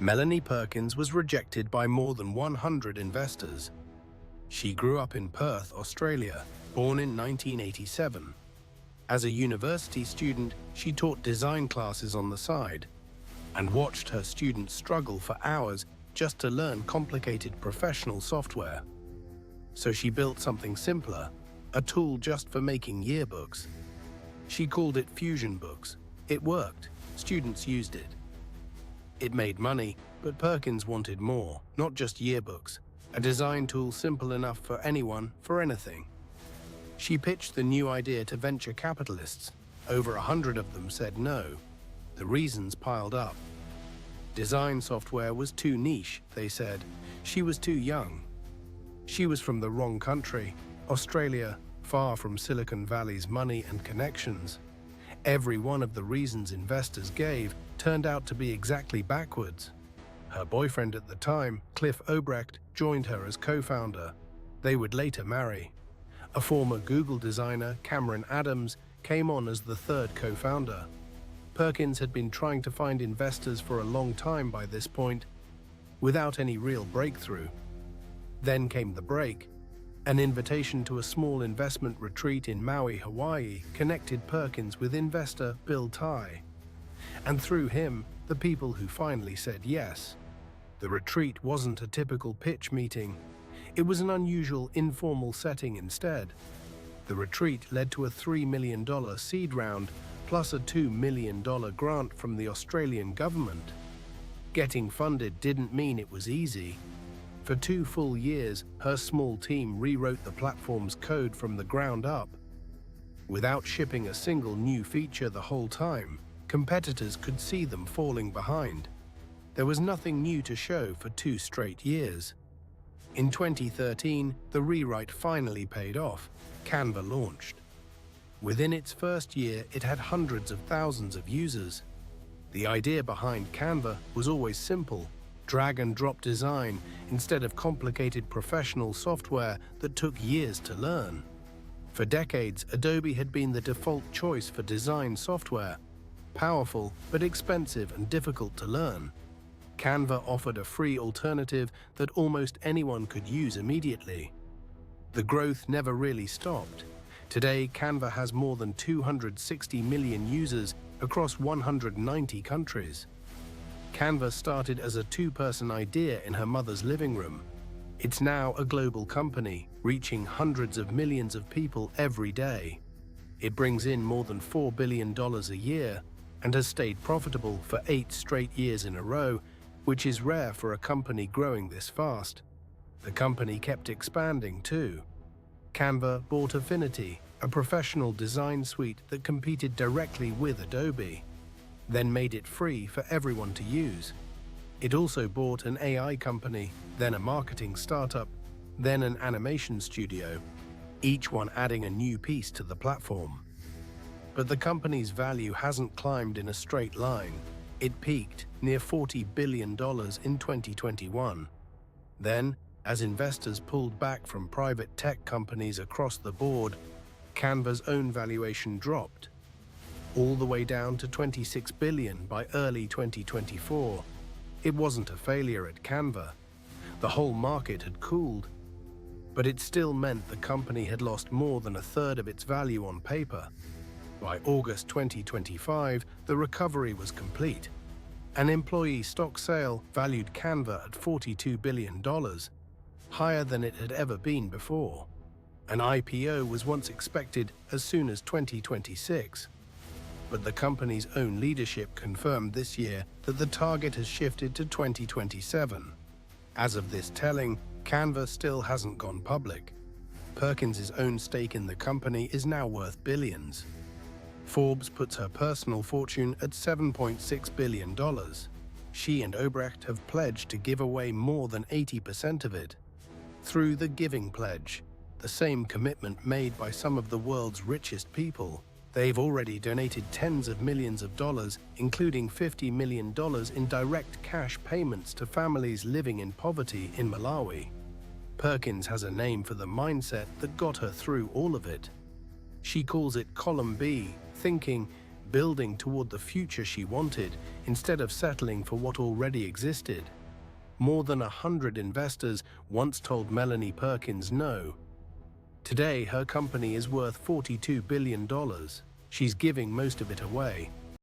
Melanie Perkins was rejected by more than 100 investors. She grew up in Perth, Australia, born in 1987. As a university student, she taught design classes on the side and watched her students struggle for hours just to learn complicated professional software. So she built something simpler, a tool just for making yearbooks. She called it Fusion Books. It worked. Students used it. It made money, but Perkins wanted more, not just yearbooks, a design tool simple enough for anyone, for anything. She pitched the new idea to venture capitalists. Over 100 of them said no. The reasons piled up. Design software was too niche, they said. She was too young. She was from the wrong country, Australia, far from Silicon Valley's money and connections. Every one of the reasons investors gave turned out to be exactly backwards. Her boyfriend at the time, Cliff Obrecht, joined her as co-founder. They would later marry. A former Google designer, Cameron Adams, came on as the third co-founder. Perkins had been trying to find investors for a long time by this point, without any real breakthrough. Then came the break. An invitation to a small investment retreat in Maui, Hawaii, connected Perkins with investor Bill Tai. And through him, the people who finally said yes. The retreat wasn't a typical pitch meeting. It was an unusual, informal setting instead. The retreat led to a $3 million seed round, plus a $2 million grant from the Australian government. Getting funded didn't mean it was easy. For 2 full years, her small team rewrote the platform's code from the ground up. Without shipping a single new feature the whole time, competitors could see them falling behind. There was nothing new to show for 2 straight years. In 2013, the rewrite finally paid off. Canva launched. Within its first year, it had hundreds of thousands of users. The idea behind Canva was always simple: drag-and-drop design instead of complicated professional software that took years to learn. For decades, Adobe had been the default choice for design software, powerful but expensive and difficult to learn. Canva offered a free alternative that almost anyone could use immediately. The growth never really stopped. Today, Canva has more than 260 million users across 190 countries. Canva started as a 2-person idea in her mother's living room. It's now a global company, reaching hundreds of millions of people every day. It brings in more than $4 billion a year and has stayed profitable for 8 straight years in a row, which is rare for a company growing this fast. The company kept expanding too. Canva bought Affinity, a professional design suite that competed directly with Adobe, then made it free for everyone to use. It also bought an AI company, then a marketing startup, then an animation studio, each one adding a new piece to the platform. But the company's value hasn't climbed in a straight line. It peaked near $40 billion in 2021. Then, as investors pulled back from private tech companies across the board, Canva's own valuation dropped, all the way down to $26 billion by early 2024. It wasn't a failure at Canva. The whole market had cooled. But it still meant the company had lost more than a third of its value on paper. By August 2025, the recovery was complete. An employee stock sale valued Canva at $42 billion, higher than it had ever been before. An IPO was once expected as soon as 2026. But the company's own leadership confirmed this year that the target has shifted to 2027. As of this telling, Canva still hasn't gone public. Perkins' own stake in the company is now worth billions. Forbes puts her personal fortune at $7.6 billion. She and Obrecht have pledged to give away more than 80% of it. Through the Giving Pledge, the same commitment made by some of the world's richest people, they've already donated tens of millions of dollars, including $50 million in direct cash payments to families living in poverty in Malawi. Perkins has a name for the mindset that got her through all of it. She calls it Column B, thinking building toward the future she wanted instead of settling for what already existed. More than 100 investors once told Melanie Perkins no. Today, her company is worth $42 billion. She's giving most of it away.